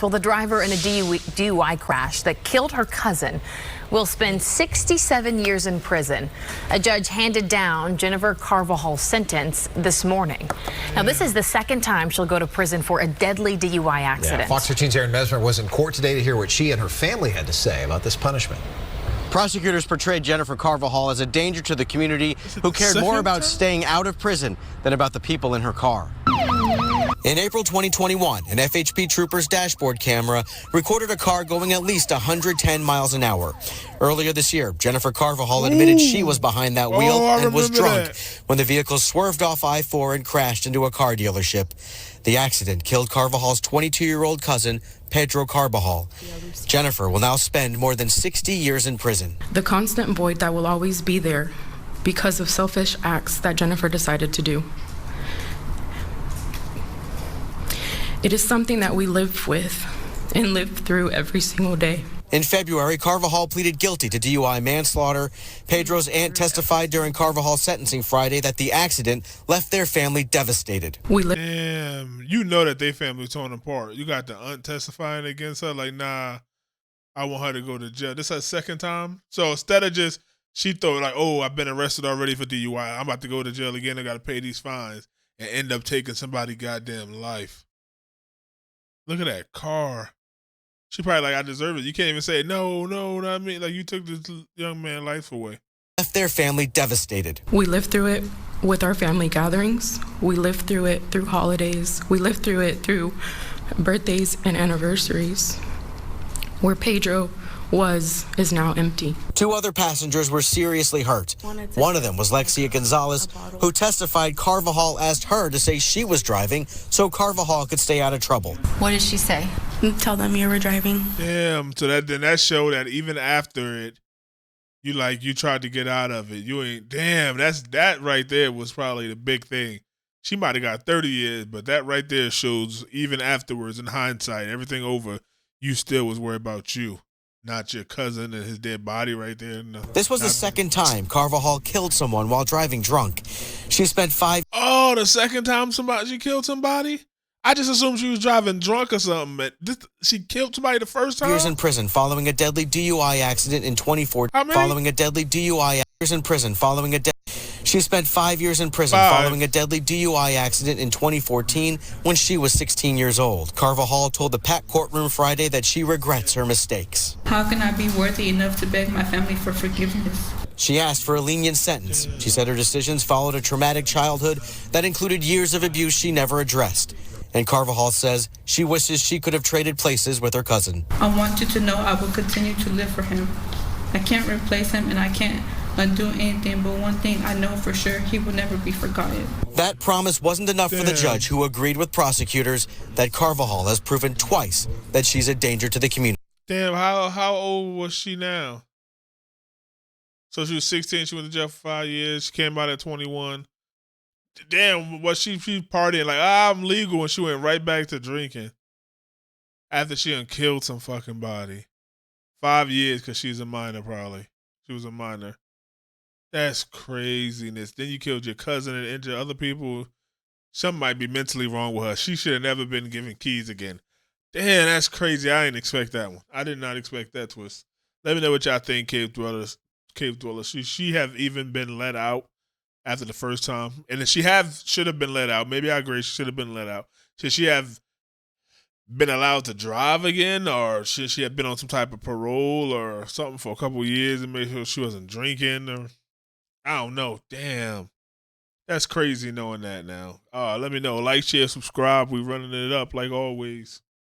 Well, the driver in a DUI crash that killed her cousin will spend 67 years in prison. A judge handed down Jennifer Carvajal's sentence this morning. Now, this is the second time she'll go to prison for a deadly DUI accident. Yeah, Fox 13's Aaron Mesmer was in court today to hear what she and her family had to say about this punishment. Prosecutors portrayed Jennifer Carvajal as a danger to the community who cared more about staying out of prison than about the people in her car. In April 2021, an FHP trooper's dashboard camera recorded a car going at least 110 miles an hour. Earlier this year, Jennifer Carvajal admitted she was behind that wheel and was drunk when the vehicle swerved off I-4 and crashed into a car dealership. The accident killed Carvajal's 22-year-old cousin, Pedro Carvajal. Jennifer will now spend more than 60 years in prison. The constant void that will always be there because of selfish acts that Jennifer decided to do. It is something that we live with and live through every single day. In February, Carvajal pleaded guilty to DUI manslaughter. Pedro's aunt testified during Carvajal's sentencing Friday that the accident left their family devastated. Damn, you know that their family's torn apart. You got the aunt testifying against her like, nah, I want her to go to jail. This is her second time. So instead of just, she thought like, oh, I've been arrested already for DUI. I'm about to go to jail again. I got to pay these fines and end up taking somebody's goddamn life. Look at that car. She probably like, I deserve it. You can't even say, no, not me. Like, you took this young man's life away. Left their family devastated. We live through it with our family gatherings. We live through it through holidays. We live through it through birthdays and anniversaries. Where Pedro is now empty. Two other passengers were seriously hurt. One of them was Lexia Gonzalez, who testified Carvajal asked her to say she was driving so Carvajal could stay out of trouble. What did she say? Tell them you were driving. Damn, so that showed that even after it, you tried to get out of it. You ain't, damn, that right there was probably the big thing. She might have got 30 years, but that right there shows even afterwards, in hindsight, everything over, you still was worried about you. Not your cousin and his dead body right there. No, this was the second time Carvajal killed someone while driving drunk. She spent the second time she killed somebody? I just assumed she was driving drunk or something. She killed somebody the first time? Years in prison following a deadly DUI accident in 2014. Following a deadly DUI years in prison following a She spent 5 years in prison following a deadly DUI accident in 2014 when she was 16 years old. Carvajal told the packed courtroom Friday that she regrets her mistakes. How can I be worthy enough to beg my family for forgiveness? She asked for a lenient sentence. She said her decisions followed a traumatic childhood that included years of abuse she never addressed. And Carvajal says she wishes she could have traded places with her cousin. I want you to know I will continue to live for him. I can't replace him and I can't undo anything, but one thing I know for sure, he will never be forgotten. That promise wasn't enough for the judge, who agreed with prosecutors that Carvajal has proven twice that she's a danger to the community. Damn, how old was she now? So she was 16, she went to jail for 5 years, she came out at 21. Damn, was she partying like, I'm legal, and she went right back to drinking after she done killed some fucking body. 5 years because she's a minor probably. She was a minor. That's craziness. Then you killed your cousin and injured other people. Something might be mentally wrong with her. She should have never been given keys again. Damn, that's crazy. I didn't expect that one. I did not expect that twist. Let me know what y'all think, Cave Dwellers. She have even been let out after the first time. And if she should have been let out. Maybe I agree she should have been let out. Should she have been allowed to drive again, or should she have been on some type of parole or something for a couple of years and make sure she wasn't drinking? Or I don't know. Damn. That's crazy knowing that now. Let me know. Like, share, subscribe. We running it up like always.